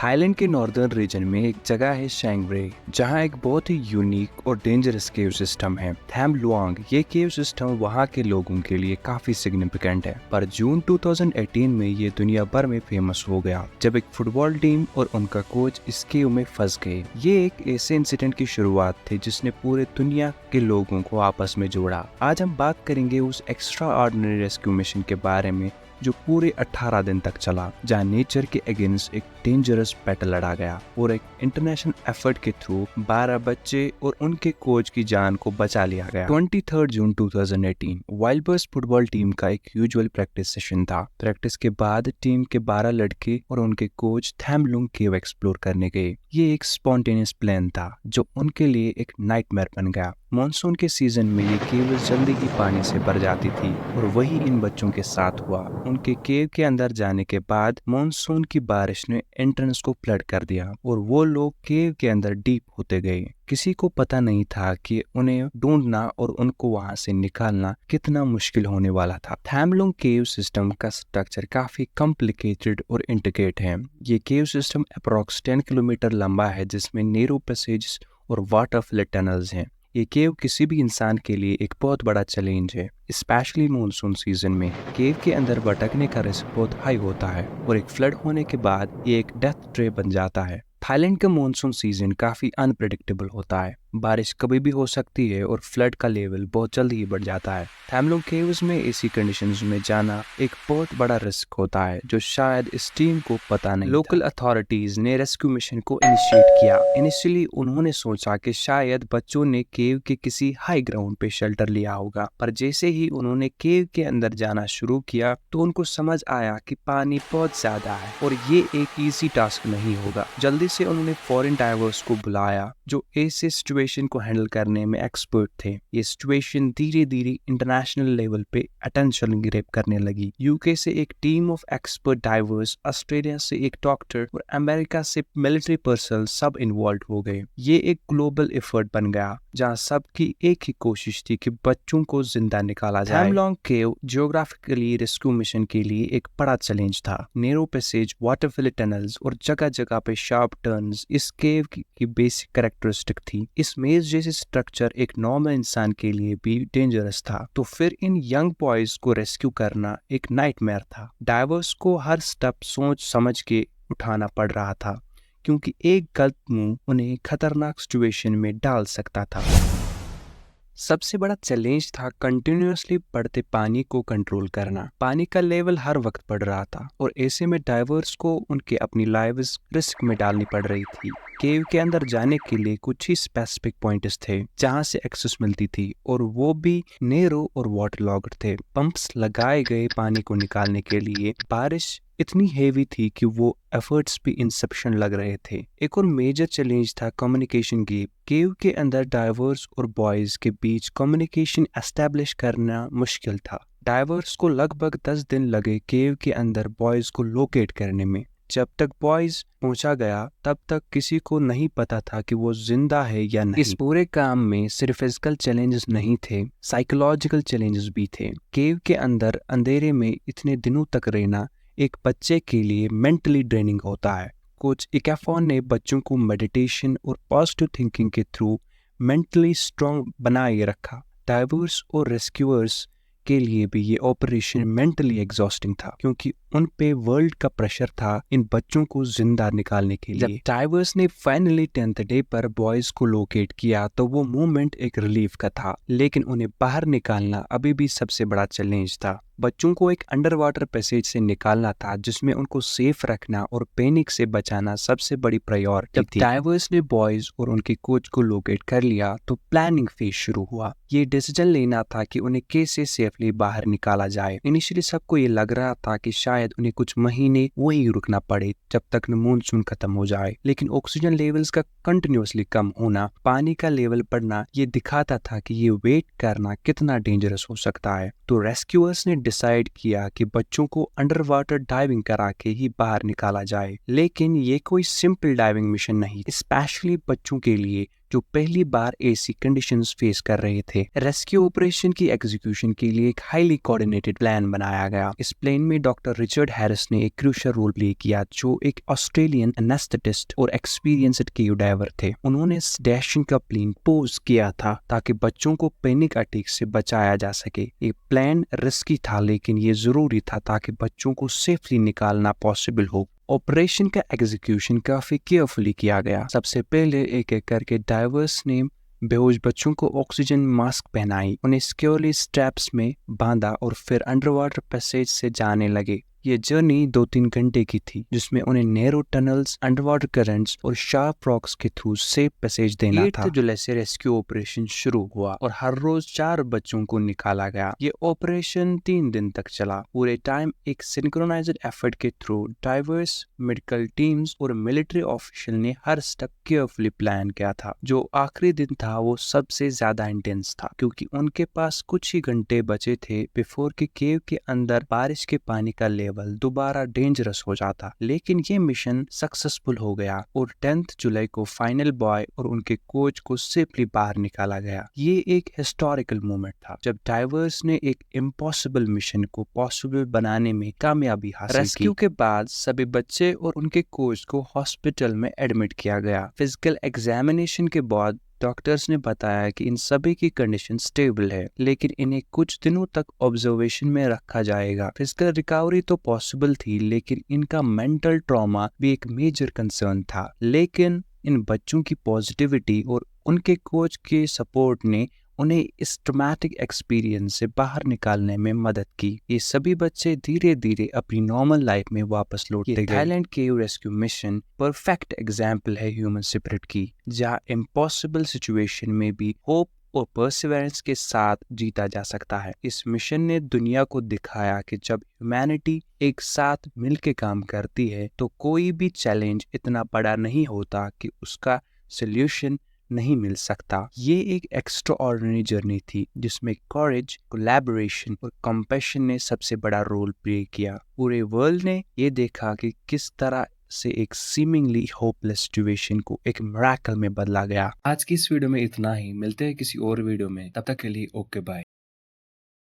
Thailand के northern region में एक जगह है चिएंग माई, जहां एक बहुत ही यूनिक और डेंजरस केव सिस्टम है थैम लुआंग। ये केव सिस्टम वहां के लोगों के लिए काफी सिग्निफिकेंट है, पर जून 2018 में ये दुनिया भर में फेमस हो गया जब एक फुटबॉल टीम और उनका कोच इस केव में फंस गए। ये एक ऐसे इंसिडेंट की शुरुआत थी जिसने पूरे दुनिया के लोगों को आपस में जोड़ा। आज हम बात करेंगे उस एक्स्ट्रा ऑर्डिनरी रेस्क्यू मिशन के बारे में जो पूरे 18 दिन तक चला, जहां नेचर के अगेंस्ट एक डेंजरस बैटल लड़ा गया और एक इंटरनेशनल एफर्ट के थ्रू 12 बच्चे और उनके कोच की जान को बचा लिया गया। 23 जून 2018 वाइल्डबर्स्ट फुटबॉल टीम का एक यूजुअल प्रैक्टिस सेशन था। प्रैक्टिस के बाद टीम के 12 लड़के और उनके कोच थैम लुआंग केव एक्सप्लोर करने गए। ये एक स्पॉन्टेनियस प्लान था जो उनके लिए एक नाइटमेयर बन गया। मॉनसून के सीजन में ये केव जल्दी ही पानी से भर जाती थी और वही इन बच्चों के साथ हुआ। उनके केव के अंदर जाने के बाद मॉनसून की बारिश ने एंट्रेंस को फ्लड कर दिया और वो लोग केव के अंदर डीप होते गए। किसी को पता नहीं था कि उन्हें ढूंढना और उनको वहां से निकालना कितना मुश्किल होने वाला था। थैम लुआंग केव सिस्टम का स्ट्रक्चर काफी कॉम्प्लिकेटेड और इंट्रिकेट है। ये केव सिस्टम अप्रॉक्स 10 किलोमीटर लंबा है, जिसमें नैरो पैसेज और वाटर फिल्ड टनल्स हैं। ये केव किसी भी इंसान के लिए एक बहुत बड़ा चैलेंज है, स्पेशली मॉनसून सीजन में। केव के अंदर भटकने का रिस्क बहुत हाई होता है और एक फ्लड होने के बाद ये एक डेथ ट्रैप बन जाता है। थाईलैंड का मॉनसून सीजन काफी अनप्रेडिक्टेबल होता है, बारिश कभी भी हो सकती है और फ्लड का लेवल बहुत जल्दी ही बढ़ जाता है। थैम लुआंग केव्स में ऐसी कंडीशंस में जाना एक बहुत बड़ा रिस्क होता है जो शायद इस टीम को पता नहीं। लोकल अथॉरिटीज ने रेस्क्यू मिशन को इनिशिएट किया। इनिशियली उन्होंने सोचा कि शायद बच्चों ने केव के किसी हाई ग्राउंड पे शेल्टर लिया होगा, पर जैसे ही उन्होंने केव के अंदर जाना शुरू किया तो उनको समझ आया कि पानी बहुत ज्यादा है और ये एक इजी टास्क नहीं होगा। जल्दी से उन्होंने फॉरेन डाइवर्स को बुलाया जो ऐसे सिचुएशन को हैंडल करने में एक्सपर्ट थे। ये सिचुएशन धीरे धीरे international level pay attention grab करने लगी। यूके से एक team of expert diverse, Australia से एक डॉक्टर और अमेरिका से मिलिट्री पर्सन सब इन्वॉल्व हो गए। ये एक ग्लोबल एफर्ट बन गया जहां सबकी एक ही कोशिश थी कि बच्चों को जिंदा निकाला जाए। थैम लुआंग केव जियोग्राफिकली रेस्क्यू मिशन के लिए एक बड़ा चैलेंज था। Narrow passage, water field tunnels और जगह जगह पे शार्प टर्न्स इस केव की बेसिक कैरेक्टरिस्टिक थी। इस मेज जैसे स्ट्रक्चर एक नॉर्मल इंसान के लिए भी डेंजरस था, तो फिर इन यंग बॉयज को रेस्क्यू करना एक नाइटमेयर था। डाइवर्स को हर स्टेप सोच समझ के उठाना पड़ रहा था, क्योंकि एक गलत मूव उन्हें खतरनाक सिचुएशन में डाल सकता था। सबसे बड़ा चैलेंज था कंटिन्यूअसली बढ़ते पानी को कंट्रोल करना। पानी का लेवल हर वक्त बढ़ रहा था और ऐसे में डाइवर्स को उनके अपनी लाइव्स रिस्क में डालनी पड़ रही थी। केव के अंदर जाने के लिए कुछ ही स्पेसिफिक पॉइंट्स थे जहां से एक्सेस मिलती थी और वो भी नैरो और वाटर लॉग्ड थे। पंप्स लगाए गए पानी को निकालने के लिए। बारिश इतनी हेवी थी कि वो एफर्ट्स भी इंसफिशिएंट लग रहे थे। एक और मेजर चैलेंज था कम्युनिकेशन गैप। केव के अंदर डाइवर्स और बॉयज के बीच कम्युनिकेशन एस्टेब्लिश करना मुश्किल था। डाइवर्स को लगभग 10 दिन लगे केव के अंदर बॉयज को लोकेट करने में। जब तक बॉयज पहुंचा गया तब तक किसी को नहीं पता था कि वो जिंदा है या नहीं। इस पूरे काम में सिर्फ फिजिकल चैलेंजेस नहीं थे, साइकोलॉजिकल चैलेंजेस भी थे। केव के अंदर अंधेरे में इतने दिनों तक रहना एक बच्चे के लिए मेंटली ड्रेनिंग होता है। कोच इकाफोन ने बच्चों को मेडिटेशन और पॉजिटिव थिंकिंग के थ्रू मेंटली स्ट्रांग बनाए रखा। डाइवर्स और रेस्क्यूअर्स के लिए भी ये ऑपरेशन मेंटली एग्जॉस्टिंग था, क्योंकि उन पे वर्ल्ड का प्रेशर था इन बच्चों को जिंदा निकालने के लिए। जब डाइवर्स ने फाइनली 10th डे पर बॉयज को लोकेट किया तो वो मोमेंट एक रिलीफ का था, लेकिन उन्हें बाहर निकालना अभी भी सबसे बड़ा चैलेंज था। बच्चों को एक अंडर वाटर पैसेज से निकालना था जिसमें उनको सेफ रखना और पैनिक से बचाना सबसे बड़ी प्रायोरिटी थी। जब डाइवर्स ने बॉयज और उनके कोच को लोकेट कर लिया तो प्लानिंग फेज शुरू हुआ। ये डिसीजन लेना था कि उन्हें कैसे सेफली बाहर निकाला जाए। इनिशियली सबको ये लग रहा था कि शायद उन्हें कुछ महीने वही रुकना पड़े जब तक मॉनसून खत्म हो जाए, लेकिन ऑक्सीजन लेवल्स का कंटिन्यूअसली कम होना, पानी का लेवल बढ़ना, ये दिखाता था कि ये वेट करना कितना डेंजरस हो सकता है। तो रेस्क्यूअर्स ने डिसाइड किया कि बच्चों को अंडर वाटर डाइविंग करा के ही बाहर निकाला जाए। लेकिन ये कोई सिंपल डाइविंग मिशन नहीं, स्पेशली बच्चों के लिए जो पहली बार ऐसी कंडीशंस फेस कर रहे थे। रेस्क्यू ऑपरेशन की एग्जीक्यूशन के लिए एक हाईली कोऑर्डिनेटेड प्लान बनाया गया। इस प्लान में डॉक्टर रिचर्ड हैरिस ने एक क्रूशियल रोल प्ले किया, जो एक ऑस्ट्रेलियन एनेस्थेटिस्ट और एक्सपीरियंस्ड केव डाइवर थे। उन्होंने डैशिंग का प्लेन पोज किया था ताकि बच्चों को पैनिक अटैक से बचाया जा सके। ये प्लान रिस्की था, लेकिन ये जरूरी था ताकि बच्चों को सेफली निकालना पॉसिबल हो। ऑपरेशन का एग्जीक्यूशन काफी केयरफुली किया गया। सबसे पहले एक एक करके डाइवर्स ने बेहोश बच्चों को ऑक्सीजन मास्क पहनाई, उन्हें सिक्योरली स्ट्रैप्स में बांधा और फिर अंडर वाटर पैसेज से जाने लगे। ये जर्नी 2-3 घंटे की थी, जिसमें उन्हें नैरो टनल्स, अंडरवाटर करंट्स और शार्प रॉक्स के थ्रू सेफ पैसेज देना था। 8 जुलाई से रेस्क्यू ऑपरेशन शुरू हुआ और हर रोज 4 बच्चों को निकाला गया। ये ऑपरेशन 3 दिन तक चला। पूरे टाइम एक सिंक्रोनाइज्ड एफर्ट के थ्रू डाइवर्स, मेडिकल टीम्स और मिलिट्री ऑफिशियल ने हर स्टेप केयरफुली प्लान किया था। जो आखिरी दिन था वो सबसे ज्यादा इंटेंस था, क्योंकि उनके पास कुछ ही घंटे बचे थे बिफोर के केव के अंदर बारिश के पानी का लेवल दोबारा डेंजरस हो जाता। लेकिन ये मिशन सक्सेसफुल हो गया और 10 जुलाई को फाइनल बॉय और उनके कोच को सेफली बाहर निकाला गया। ये एक हिस्टोरिकल मोमेंट था जब डाइवर्स ने एक इम्पॉसिबल मिशन को पॉसिबल बनाने में कामयाबी हासिल की। रेस्क्यू के बाद सभी बच्चे और उनके कोच को हॉस्पिटल में एडमिट किया गया। फिजिकल एग्जामिनेशन के बाद डॉक्टर्स ने बताया कि इन सभी की कंडीशन स्टेबल है, लेकिन इन्हें कुछ दिनों तक ऑब्जर्वेशन में रखा जाएगा। फिजिकल रिकवरी तो पॉसिबल थी, लेकिन इनका मेंटल ट्रॉमा भी एक मेजर कंसर्न था। लेकिन इन बच्चों की पॉजिटिविटी और उनके कोच के सपोर्ट ने उन्हें इस ट्रॉमेटिक एक्सपीरियंस से बाहर निकालने में मदद की। ये सभी बच्चे धीरे धीरे अपनी नॉर्मल लाइफ में वापस लौटते गए। थाईलैंड केव रेस्क्यू मिशन परफेक्ट एग्जाम्पल है ह्यूमन स्पिरिट की, जहाँ इम्पॉसिबल सिचुएशन में भी होप और परसिवरेंस के साथ जीता जा सकता है। इस मिशन ने दुनिया को दिखाया कि जब ह्यूमैनिटी एक साथ मिलकर काम करती है तो कोई भी चैलेंज इतना बड़ा नहीं होता कि उसका सोल्यूशन नहीं मिल सकता। ये एक एक्स्ट्राऑर्डिनरी जर्नी थी जिसमें करेज, कोलैबोरेशन और कंपैशन ने सबसे बड़ा रोल प्ले किया। पूरे वर्ल्ड ने ये देखा कि किस तरह से एक सीमिंगली होपलेस सिचुएशन को एक मिरेकल में बदला गया। आज की इस वीडियो में इतना ही। मिलते हैं किसी और वीडियो में, तब तक के लिए ओके बाय।